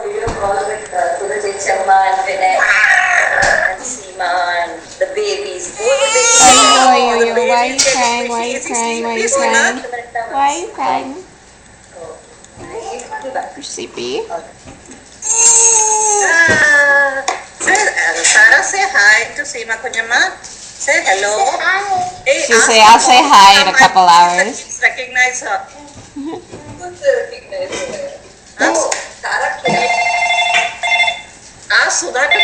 video call with Suraj Chamma and Vinay and Seema and the babies. Why are you crying? Why are you crying? Why are you crying? Why are you crying? You're sleepy? Sarah, say hi to Seema Kunyama. Say hello. Hey, She'll say, I'll say hi in a couple hours. Recognize her. Oh, Tara, Ask Sudha to come.